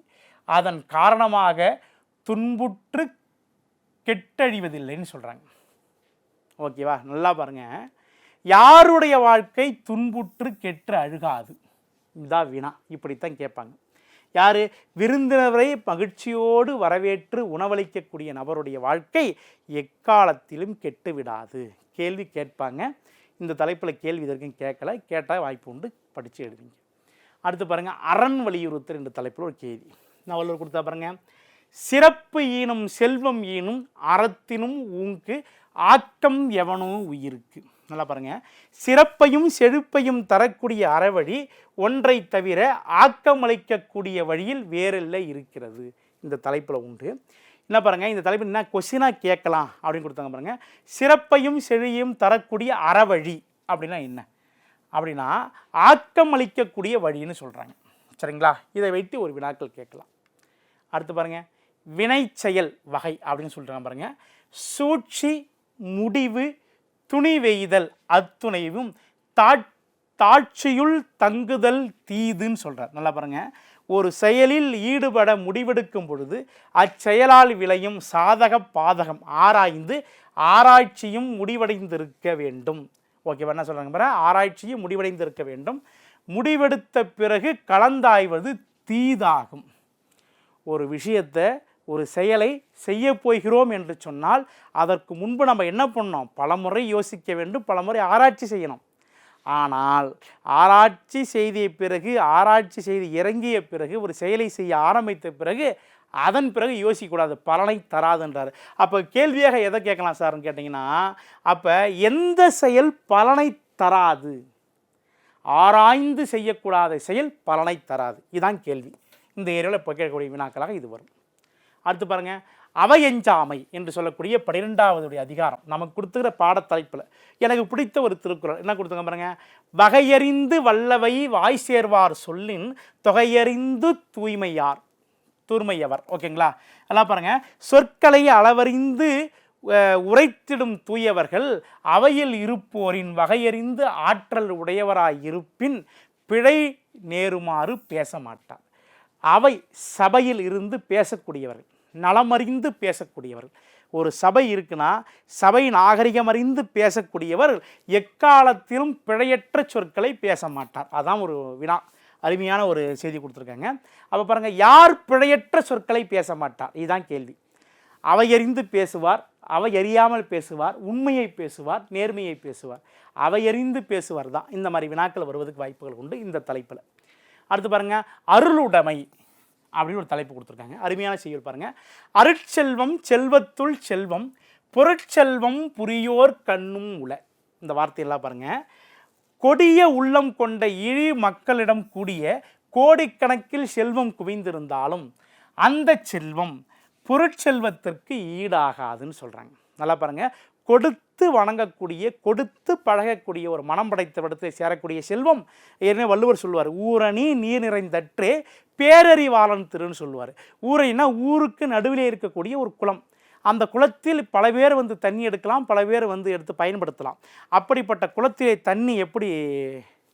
அதன் காரணமாக துன்புற்று கெட்டழிவதில்லைன்னு சொல்கிறாங்க. ஓகேவா? நல்லா பாருங்கள், யாருடைய வாழ்க்கை துன்புற்று கெட்டு அழுகாது? இதுதான் வினா. இப்படித்தான் கேட்பாங்க. யார்? விருந்தினரை மகிழ்ச்சியோடு வரவேற்று உணவளிக்கக்கூடிய நபருடைய வாழ்க்கை எக்காலத்திலும் கெட்டு விடாது. கேள்வி கேட்பாங்க. இந்த தலைப்பில் கேள்வி இதற்கும் கேட்கல, கேட்டால் வாய்ப்பு உண்டு, படித்து எழுதிங்க. அடுத்து பாருங்கள், அரண் வலியுறுத்தல் என்ற தலைப்பில் ஒரு கேள்வி நான் வள்ளுவர் கொடுத்தா பாருங்கள். சிறப்பு ஈனும் செல்வம் ஈனும் அறத்தினும் ஊங்கு ஆக்கம் எவனோ உயிருக்கு. நல்லா பாருங்கள், சிறப்பையும் செழிப்பையும் தரக்கூடிய அறவழி ஒன்றை தவிர ஆக்கமளிக்கக்கூடிய வழியில் வேறில்லை இருக்கிறது. இந்த தலைப்பில் உண்டு. என்ன பாருங்கள், இந்த தலைப்பு என்ன கொஸ்டினாக கேட்கலாம் அப்படின்னு கொடுத்தாங்க பாருங்கள். சிறப்பையும் செழியையும் தரக்கூடிய அறவழி அப்படின்னா என்ன அப்படின்னா ஆக்கம் அளிக்கக்கூடிய வழின்னு சொல்கிறாங்க. சரிங்களா, இதை வைத்து ஒரு வினாக்கள் கேட்கலாம். அடுத்து பாருங்கள், வினை செயல் வகை அப்படின்னு சொல்கிறாங்க பாருங்கள். சூழ்ச்சி, முடிவு, துணி வெய்தல் அத்துணைவும் தாட்சியுள் தங்குதல் தீதுன்னு சொல்கிறார். நல்லா பாருங்கள், ஒரு செயலில் ஈடுபட முடிவெடுக்கும் பொழுது அச்செயலால் விளையும் சாதக பாதகம் ஆராய்ந்து ஆராய்ச்சியும் முடிவடைந்திருக்க வேண்டும். ஓகேவா, என்ன சொல்கிறாங்க பாருங்கள், ஆராய்ச்சியும் முடிவடைந்திருக்க வேண்டும். முடிவெடுத்த பிறகு கலந்தாய்வது தீதாகும். ஒரு விஷயத்தை, ஒரு செயலை செய்ய போகிறோம் என்று சொன்னால் அதற்கு முன்பு நம்ம என்ன பண்ணோம், பலமுறை யோசிக்க வேண்டும், பலமுறை ஆராய்ச்சி செய்யணும். ஆனால் ஆராய்ச்சி செய்த பிறகு, ஆராய்ச்சி செய்து இறங்கிய பிறகு, ஒரு செயலை செய்ய ஆரம்பித்த பிறகு அதன் பிறகு யோசிக்கக்கூடாது, பலனை தராதுன்றார். அப்போ கேள்வியாக எதை கேட்கலாம் சார்ன்னு கேட்டிங்கன்னா, அப்போ எந்த செயல் பலனை தராது, ஆராய்ந்து செய்யக்கூடாத செயல் பலனை தராது, இதுதான் கேள்வி. இந்த ஏரியாவில் இப்போ கேட்கக்கூடிய வினாக்களாக இது வரும். அடுத்து பாருங்கள், அவையஞ்சாமை என்று சொல்லக்கூடிய 12வது அதிகாரம் நமக்கு கொடுத்துக்கிற பாடத்தலைப்பில் எனக்கு பிடித்த ஒரு திருக்குறள் என்ன கொடுத்துங்க பாருங்கள். வகையறிந்து வல்லவை வாய் சேர்வார் சொல்லின் தொகையறிந்து தூய்மையவர். ஓகேங்களா, எல்லாம் பாருங்கள், சொற்களை அளவறிந்து உரைத்திடும் தூயவர்கள் அவையில் இருப்போரின் வகையறிந்து ஆற்றல் உடையவராய் இருப்பின் பிழை நேருமாறு பேச மாட்டார். அவை சபையில் இருந்து பேசக்கூடியவர்கள், நலமறிந்து பேசக்கூடியவர்கள். ஒரு சபை இருக்குன்னா சபை நாகரிகம் அறிந்து பேசக்கூடியவர் எக்காலத்திலும் பிழையற்ற சொற்களை பேச மாட்டார். அதான் ஒரு வினா, அருமையான ஒரு செய்தி கொடுத்துருக்காங்க. அப்போ பாருங்கள், யார் பிழையற்ற சொற்களை பேச மாட்டார், இதுதான் கேள்வி. அவையறிந்து பேசுவார், அவையறியாமல் பேசுவார், உண்மையை பேசுவார், நேர்மையை பேசுவார். அவையறிந்து பேசுவார் தான் இந்த மாதிரி வினாக்கள் வருவதற்கு வாய்ப்புகள் உண்டு இந்த தலைப்பில். அடுத்து பாருங்கள், அருளுடைமை அப்படின்னு ஒரு தலைப்பு கொடுத்துருக்காங்க, அருமையான செய்யுள் பாருங்கள். அருட்செல்வம் செல்வத்துள் செல்வம் பொருட்செல்வம் புரியோர் கண்ணும் உள. இந்த வார்த்தையெல்லாம் பாருங்கள். கொடிய உள்ளம் கொண்ட இழி மக்களிடம் கூடிய கோடிக்கணக்கில் செல்வம் குவிந்திருந்தாலும் அந்த செல்வம் பொருட்செல்வத்திற்கு ஈடாகாதுன்னு சொல்கிறாங்க. நல்லா பாருங்கள், கொடுத்து வணங்கக்கூடிய, கொடுத்து பழகக்கூடிய ஒரு மனம் படைத்த இடத்தை சேரக்கூடிய செல்வம், ஏற்கனவே வள்ளுவர் சொல்லுவார், ஊரணி நீர் நிறைந்தற்றே பேரறிவாளன் திருன்னு சொல்லுவார். ஊரணினா ஊருக்கு நடுவிலே இருக்கக்கூடிய ஒரு குளம், அந்த குளத்தில் பல பேர் வந்து தண்ணி எடுக்கலாம், பல பேர் வந்து எடுத்து பயன்படுத்தலாம். அப்படிப்பட்ட குளத்திலே தண்ணி எப்படி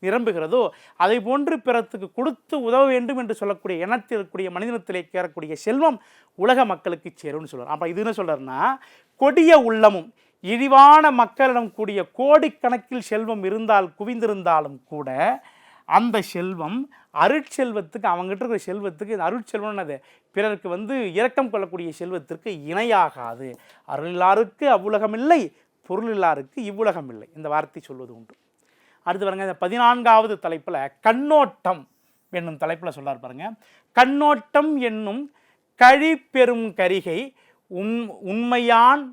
நிரம்புகிறதோ அதை போன்று பிறத்துக்கு கொடுத்து உதவ வேண்டும் என்று சொல்லக்கூடிய எண்ணத்தில் இருக்கக்கூடிய மனிதனத்திலே சேரக்கூடிய செல்வம் உலக மக்களுக்கு சேரும்னு சொல்லுவார். அப்போ இது என்ன சொல்கிறாருன்னா, கொடிய உள்ளமும் இழிவான மக்களிடம் கூடிய கோடிக்கணக்கில் செல்வம் இருந்தால் குவிந்திருந்தாலும் கூட அந்த செல்வம் அருட்செல்வத்துக்கு, அவங்ககிட்ட இருக்கிற செல்வத்துக்கு, அருட்செல்வம்னது பிறருக்கு வந்து இரக்கம் கொள்ளக்கூடிய செல்வத்திற்கு இணையாகாது. அருளில்லாருக்கு அவ்வுலகம் இல்லை, பொருளில்லாருக்கு இவ்வுலகம் இல்லை, இந்த வார்த்தை சொல்வது உண்டு. அடுத்து பாருங்கள், இந்த 14வது தலைப்பில் கண்ணோட்டம் என்னும் தலைப்பில் சொல்லார் பாருங்கள். கண்ணோட்டம் என்னும் கழிப்பெரும் கரிகை உண்மையான்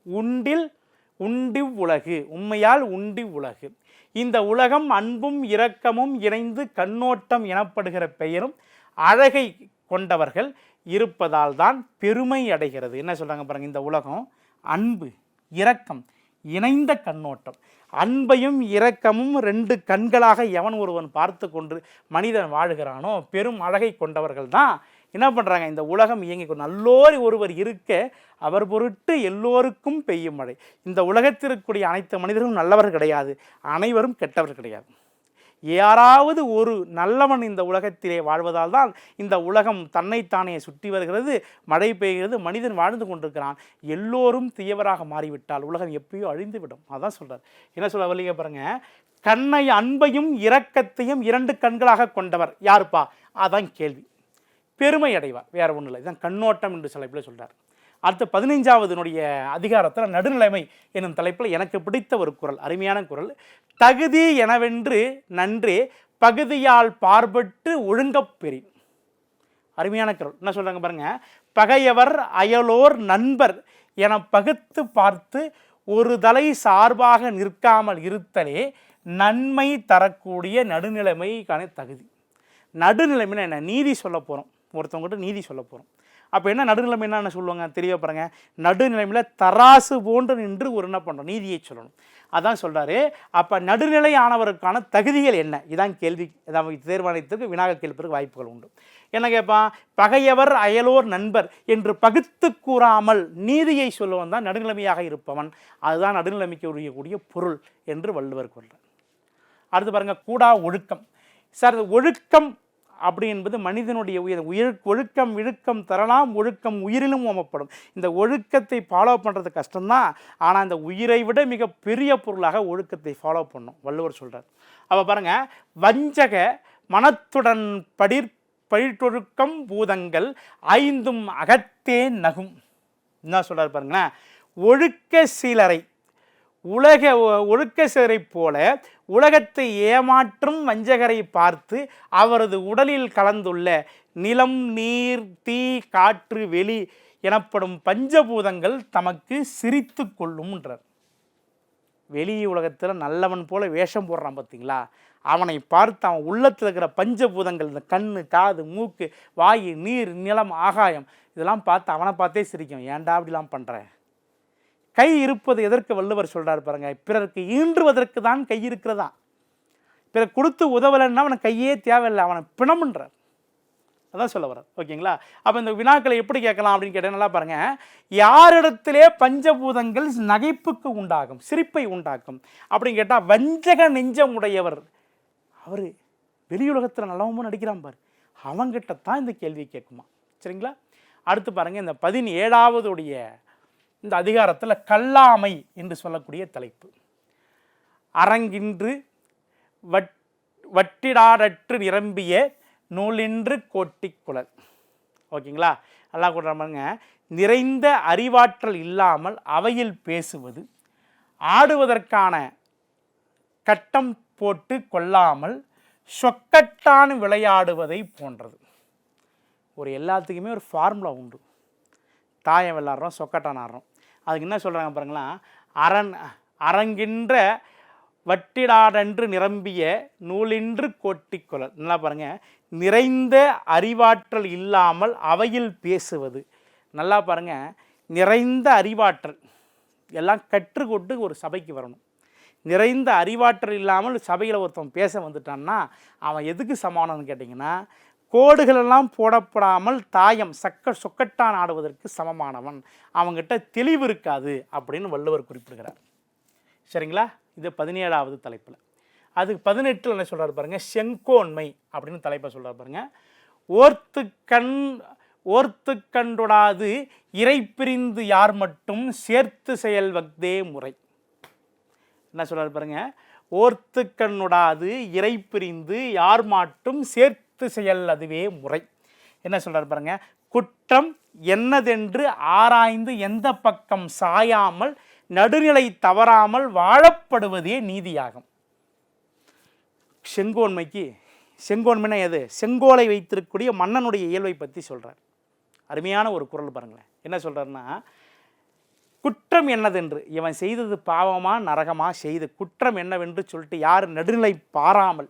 உண்டி உலகு, உண்மையால் உண்டி உலகு. இந்த உலகம் அன்பும் இரக்கமும் இணைந்து கண்ணோட்டம் எனப்படுகிற பெயரும் அழகை கொண்டவர்கள் இருப்பதால் தான் பெருமை அடைகிறது. என்ன சொல்கிறாங்க பாருங்கள், இந்த உலகம் அன்பு இரக்கம் இணைந்த கண்ணோட்டம், அன்பையும் இரக்கமும் 2 கண்களாக எவன் ஒருவன் பார்த்து கொண்டு மனிதன் வாழுகிறானோ பெரும் அழகை கொண்டவர்கள் தான் என்ன பண்ணுறாங்க, இந்த உலகம் இயங்கி நல்லோர் ஒருவர் இருக்க அவர் பொருட்டு எல்லோருக்கும் பெய்யும் மழை. இந்த உலகத்திற்குரிய அனைத்து மனிதர்களும் நல்லவர் கிடையாது, அனைவரும் கெட்டவர் கிடையாது. யாராவது ஒரு நல்லவன் இந்த உலகத்திலே வாழ்வதால் தான் இந்த உலகம் தன்னைத்தானே சுற்றி வருகிறது, மழை பெய்கிறது, மனிதன் வாழ்ந்து கொண்டிருக்கிறான். எல்லோரும் தீயவராக மாறிவிட்டால் உலகம் எப்பயோ அழிந்துவிடும். அதான் சொல்கிறார். என்ன சொல்ல வரலீங்க பாருங்கள், கண்ணை அன்பையும் இரக்கத்தையும் 2 கண்களாக கொண்டவர் யாருப்பா, அதான் கேள்வி. பெருமை அடைவார், வேறு ஒன்றும் இல்லை. இதுதான் கண்ணோட்டம் என்று சில பேர் சொல்கிறார். அடுத்த 15வது அதிகாரத்தில் நடுநிலைமை என்னும் தலைப்பில் எனக்கு பிடித்த ஒரு குறள், அருமையான குறள். தகுதி எனவென்று நன்றே பகுதியால் பார்பட்டு ஒழுங்கப் பெறின். அருமையான குறள். என்ன சொல்கிறாங்க பாருங்கள். பகையவர் அயலோர் நண்பர் என பகுத்து பார்த்து ஒரு தலை சார்பாக நிற்காமல் இருத்தலே நன்மை தரக்கூடிய நடுநிலைமைக்கான தகுதி. நடுநிலைமைன்னா என்ன? நீதி சொல்ல போகிறோம், ஒருத்தவங்ககிட்ட நீதி சொல்ல போகிறோம். அப்போ என்ன நடுநிலைமை என்ன சொல்லுவாங்க தெளிவாக பாருங்கள். நடுநிலைமையில் தராசு போன்று நின்று ஒரு என்ன பண்ணுறோம், நீதியை சொல்லணும். அதான் சொல்கிறாரு. அப்போ நடுநிலை ஆனவருக்கான தகுதிகள் என்ன? இதான் கேள்வி. தேர்வாணையத்துக்கு வினாக கேள்விக்கு வாய்ப்புகள் உண்டு. என்ன கேட்பான்? பகையவர் அயலோர் நண்பர் என்று பகுத்து கூறாமல் நீதியை சொல்லுவன் தான் நடுநிலைமையாக இருப்பவன். அதுதான் நடுநிலைமைக்கு உரியக்கூடிய பொருள் என்று வள்ளுவர் கூறுறார். அடுத்து பாருங்கள், கூடா ஒழுக்கம். சார், ஒழுக்கம் அப்படி என்பது மனிதனுடைய ஒழுக்கம் இழுக்கம் தரலாம், ஒழுக்கம் உயிரிலும் ஓமப்படும். இந்த ஒழுக்கத்தை ஃபாலோ பண்ணுறது கஷ்டம்தான், ஆனால் இந்த உயிரை விட மிக பெரிய பொருளாக ஒழுக்கத்தை ஃபாலோ பண்ணும் வள்ளுவர் சொல்கிறார். அப்போ பாருங்கள், வஞ்சக மனத்துடன் பழிட்டொழுக்கம் பூதங்கள் ஐந்தும் அகத்தே நகும். என்ன சொல்கிறார் பாருங்களேன். ஒழுக்க சீலரை ஒழுக்க சிலரை போல உலகத்தை ஏமாற்றும் வஞ்சகரை பார்த்து அவரது உடலில் கலந்துள்ள நிலம், நீர், தீ, காற்று, வெளி எனப்படும் பஞ்சபூதங்கள் தமக்கு சிரித்து கொள்ளும்ன்றார். வெளி உலகத்தில் நல்லவன் போல வேஷம் போடுறான் பார்த்தீங்களா, அவனை பார்த்து அவன் உள்ளத்தில் இருக்கிற பஞ்சபூதங்கள், இந்த கண்ணு, காது, மூக்கு, வாயு, நீர், நிலம், ஆகாயம், இதெல்லாம் பார்த்து அவனை பார்த்தே சிரிக்கும். ஏன்டா அப்படிலாம் பண்ணுற? கை இருப்பது எதற்கு வள்ளுவர் சொல்கிறார் பாருங்க. பிறருக்கு ஈன்றுவதற்கு தான் கை இருக்கிறதா. பிறர் கொடுத்து உதவலைன்னா அவனை கையே தேவையில்லை, அவனை பிணம்ன்றார். அதான் சொல்ல வர்றார். ஓகேங்களா? அப்போ இந்த வினாக்களை எப்படி கேட்கலாம் அப்படின்னு கேட்டால் நல்லா பாருங்கள். யாரிடத்திலே பஞ்சபூதங்கள் நகைப்புக்கு உண்டாகும், சிரிப்பை உண்டாக்கும் அப்படின்னு கேட்டால் வஞ்சக நெஞ்சம் உடையவர், அவர் வெளியுலகத்தில் நல்லவமும் நடிக்கிறான் பாரு, அவங்கிட்ட தான் இந்த கேள்வியை கேட்குமா. சரிங்களா? அடுத்து பாருங்கள், இந்த 17வது இந்த அதிகாரத்தில் கல்லாமை என்று சொல்லக்கூடிய தலைப்பு. அரங்கின்று வட்டிடாடற்று நிரம்பிய நூலின்று கோட்டிக்குழல். ஓகேங்களா? நல்லா கொடுறாங்க. நிறைந்த அறிவாற்றல் இல்லாமல் அவையில் பேசுவது, ஆடுவதற்கான கட்டம் போட்டு கொள்ளாமல் சொக்கட்டான் விளையாடுவதை போன்றது. ஒரு எல்லாத்துக்குமே ஒரு ஃபார்முலா உண்டு. தாயம் விளாட்றோம், சொக்கட்டான் ஆடுறோம். அதுக்கு என்ன சொல்கிறாங்க பாருங்களா. அரங்கின்ற வட்டிடாடன்று நிரம்பிய நூலின்று கோட்டிக்குழல். நல்லா பாருங்கள். நிறைந்த அறிவாற்றல் இல்லாமல் அவையில் பேசுவது. நல்லா பாருங்கள், நிறைந்த அறிவாற்றல் எல்லாம் கற்றுக்கொண்டு ஒரு சபைக்கு வரணும். நிறைந்த அறிவாற்றல் இல்லாமல் சபையில் ஒருத்தன் பேச வந்துட்டான்னா அவன் எதுக்கு சமானம்னு கேட்டிங்கன்னா, கோடுகளெல்லாம் போடப்படாமல் தாயம் சொக்கட்டான் ஆடுவதற்கு சமமானவன். அவங்ககிட்ட தெளிவு இருக்காது அப்படின்னு வள்ளுவர் குறிப்பிடுகிறார். சரிங்களா? இது 17வது தலைப்பில். அதுக்கு 18 என்ன சொல்கிறார் பாருங்கள். செங்கோன்மை அப்படின்னு தலைப்பை சொல்கிறார் பாருங்கள். ஓர்த்து கண்டொடாது இறை பிரிந்து யார் மட்டும் சேர்த்து செயல் வக்தே முறை. என்ன சொல்கிறார் பாருங்கள். ஓர்த்து கண்ணுடாது இறை பிரிந்து யார் மாட்டும் சேர்த்து செயல் அதுவே முறை. என்ன சொல்கிறார் பாருங்க. குற்றம் என்னதென்று ஆராய்ந்து எந்த பக்கம் சாயாமல் நடுநிலை தவறாமல் வாழப்படுவதே நீதியாகும். செங்கோன்மைனா எது? செங்கோலை வைத்திருக்கக்கூடிய மன்னனுடைய இயல்பை பற்றி சொல்கிறார். அருமையான ஒரு குறள் பாருங்களேன். என்ன சொல்கிறாருன்னா, குற்றம் என்னதென்று, இவன் செய்தது பாவமா நரகமா, செய்த குற்றம் என்னவென்று சொல்லிட்டு யார் நடுநிலை பாராமல்,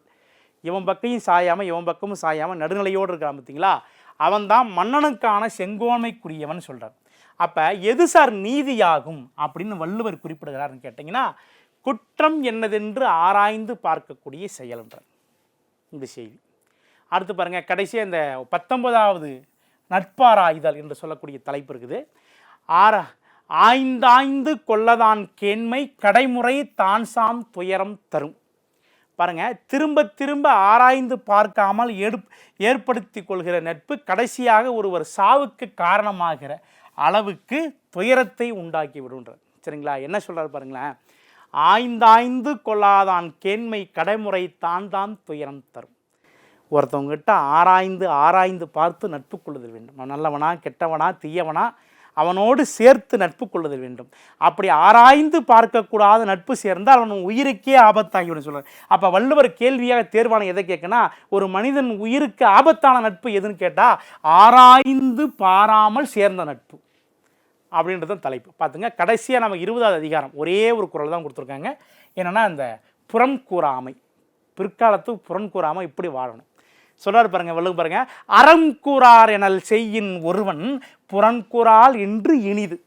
இவன் பக்கையும் சாயாமல் இவன் பக்கமும் சாயாமல் நடுநிலையோடு இருக்கான் பார்த்தீங்களா, அவன்தான் மன்னனுக்கான செங்கோன்மைக்குரியவன் சொல்கிறார். அப்போ எது சார் நீதியாகும் அப்படின்னு வள்ளுவர் குறிப்பிடுகிறார்னு கேட்டிங்கன்னா, குற்றம் என்னதென்று ஆராய்ந்து பார்க்கக்கூடிய செயல்ன்றார் இந்த செய்தி. அடுத்து பாருங்கள், கடைசியாக இந்த 19வது நட்பாராய்தல் என்று சொல்லக்கூடிய தலைப்பு இருக்குது. ஆய்ந்தாய்ந்து கொள்ளதான் கேண்மை கடைமுறை தான் சாம் துயரம் தரும். பாருங்கள், திரும்ப திரும்ப ஆராய்ந்து பார்க்காமல் ஏற்படுத்தி கொள்கிற நட்பு கடைசியாக ஒருவர் சாவுக்கு காரணமாகிற அளவுக்கு துயரத்தை உண்டாக்கி விடுன்றார். சரிங்களா? என்ன சொல்கிறார் பாருங்களேன். ஆய்ந்தாய்ந்து கொள்ளாதான் கேண்மை கடைமுறை தான் துயரம் தரும். ஒருத்தவங்ககிட்ட ஆராய்ந்து பார்த்து நட்பு கொள்ளுதல் வேண்டும். நல்லவனா கெட்டவனா தீயவனா அவனோடு சேர்த்து நட்பு கொள்ளுதல் வேண்டும். அப்படி ஆராய்ந்து பார்க்கக்கூடாத நட்பு சேர்ந்தால் அவன் உயிருக்கே ஆபத்தாகிவிடும் சொல்கிறார். அப்போ வள்ளுவர் கேள்வியாக தேர்வான எதை கேட்கனா, ஒரு மனிதன் உயிருக்கு ஆபத்தான நட்பு எதுன்னு கேட்டால் ஆராய்ந்து பாராமல் சேர்ந்த நட்பு அப்படின்றது தான் தலைப்பு. பார்த்துங்க, கடைசியாக நம்ம 20வது அதிகாரம் ஒரே ஒரு குறள் தான் கொடுத்துருக்காங்க. என்னென்னா அந்த புறம் கூறாமை, பிற்காலத்து புறம் கூறாமல் இப்படி வாழணும் சொல்கிறார் பாருங்க. வள்ளுவர் பாருங்க, அறம் கூறார் எனல் செய்யின் ஒருவன் புறன்கூறால் என்று இனிது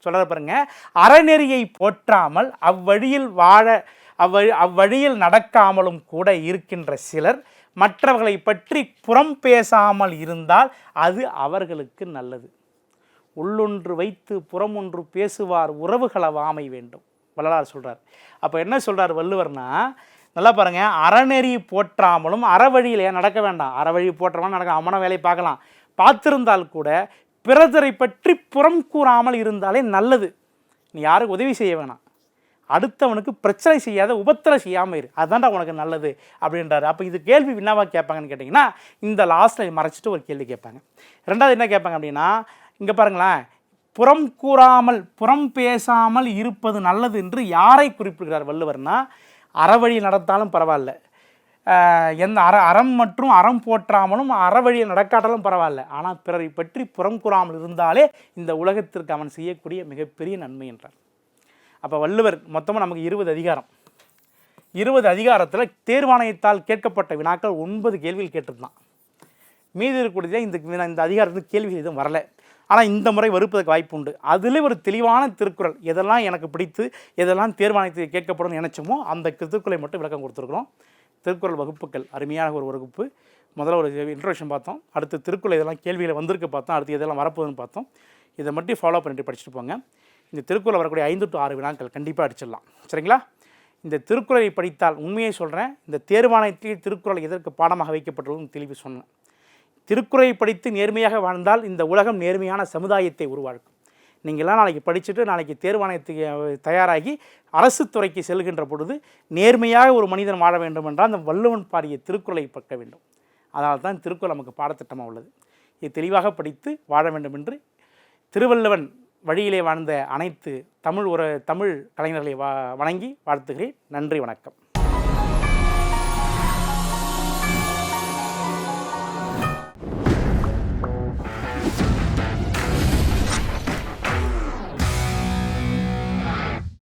சொல்கிறார் பாருங்க. அறநெறியை போற்றாமல் அவ்வழியில் அவ்வழியில் நடக்காமலும் கூட இருக்கின்ற சிலர் மற்றவர்களை பற்றி புறம் பேசாமல் இருந்தால் அது அவர்களுக்கு நல்லது. உள்ளொன்று வைத்து புறமொன்று பேசுவார் உறவுகளவாமை வேண்டும் வள்ளலார் சொல்கிறார். அப்போ என்ன சொல்கிறார் வள்ளுவர்னா, நல்லா பாருங்கள், அறநெறி போற்றாமலும் அறவழியிலே நடக்க வேண்டாம். அறவழி போற்றாமல் நடக்க அவன வேலையை பார்க்கலாம், பார்த்திருந்தால் கூட பிறரை பற்றி புறம் கூறாமல் இருந்தாலே நல்லது. நீ யாருக்கு உதவி செய்ய வேணாம், அடுத்தவனுக்கு பிரச்சனை செய்யாத, உபத்திரம் செய்யாமல் இரு, அதுதான்டா உனக்கு நல்லது அப்படின்றாரு. அப்போ இது கேள்வி என்னவா கேட்பாங்கன்னு கேட்டிங்கன்னா, இந்த லாஸ்ட்டில் மறைச்சிட்டு ஒரு கேள்வி கேட்பாங்க. ரெண்டாவது என்ன கேட்பாங்க அப்படின்னா, இங்கே பாருங்களேன், புறம் கூறாமல் புறம் பேசாமல் இருப்பது நல்லது என்று யாரை குறிப்பிடுகிறார் வள்ளுவர்னா, அறவழி நடத்தாலும் பரவாயில்ல, எந்த அறம் மற்றும் அறம் போற்றாமலும் அறவழியை நடக்காட்டாலும் பரவாயில்ல, ஆனால் பிறரை பற்றி புறம் கூறாமல் இருந்தாலே இந்த உலகத்திற்கு அவன் செய்யக்கூடிய மிகப்பெரிய நன்மை என்றார். அப்போ வள்ளுவர் மொத்தமாக நமக்கு 20 அதிகாரம், 20 அதிகாரத்தில் தேர்வாணையத்தால் கேட்கப்பட்ட வினாக்கள் 9 கேள்விகள் கேட்டிருந்தான். மீதி இருக்கக்கூடிய இந்த அதிகாரத்துக்கு கேள்வி எதுவும் வரலை. ஆனால் இந்த முறை வறுப்பதற்கு வாய்ப்பு உண்டு. அதில் ஒரு தெளிவான திருக்குறள், எதெல்லாம் எனக்கு பிடித்து எதெல்லாம் தேர்வாணையத்தில் கேட்கப்படும் நினைச்சோமோ அந்த திருக்குறளை மட்டும் விளக்கம் கொடுத்துருக்குறோம். திருக்குறள் வகுப்புகள் அருமையான ஒரு வகுப்பு. முதல்ல ஒரு இன்ட்ரோடக்ஷன் பார்த்தோம், அடுத்து திருக்குறள் இதெல்லாம் கேள்வியில் வந்திருக்கு பார்த்தோம், அடுத்து எதெல்லாம் வரப்போகுதுன்னு பார்த்தோம். இதை மட்டும் ஃபாலோ பண்ணிட்டு படிச்சுட்டு போங்க. இந்த திருக்குறள் வரக்கூடிய 5 to 6 வினாக்கள் கண்டிப்பாக அடிச்சிடலாம், சரிங்களா? இந்த திருக்குறளை படித்தால் உண்மையை சொல்கிறேன், இந்த தேர்வாணையத்தில் திருக்குறள் எதற்கு பாடமாக வைக்கப்பட்டுள்ளதுன்னு தெளிவு சொன்னேன். திருக்குறளை படித்து நேர்மையாக வாழ்ந்தால் இந்த உலகம் நேர்மையான சமுதாயத்தை உருவாக்கும். நீங்கள்லாம் நாளைக்கு படிச்சுட்டு நாளைக்கு தேர்வாணையத்துக்கு தயாராகி அரசு துறைக்கு செல்கின்ற பொழுது நேர்மையாக ஒரு மனிதன் வாழ வேண்டும் என்றால் அந்த வள்ளுவன் பாடிய திருக்குறளை பற்ற வேண்டும். அதனால தான் திருக்குறள் நமக்கு பாடத்திட்டமாக உள்ளது. இது தெளிவாக படித்து வாழ வேண்டும் என்று திருவள்ளுவன் வழியிலே வாழ்ந்த அனைத்து தமிழ் கலைஞர்களை வணங்கி வாழ்த்துகிறேன். நன்றி, வணக்கம்.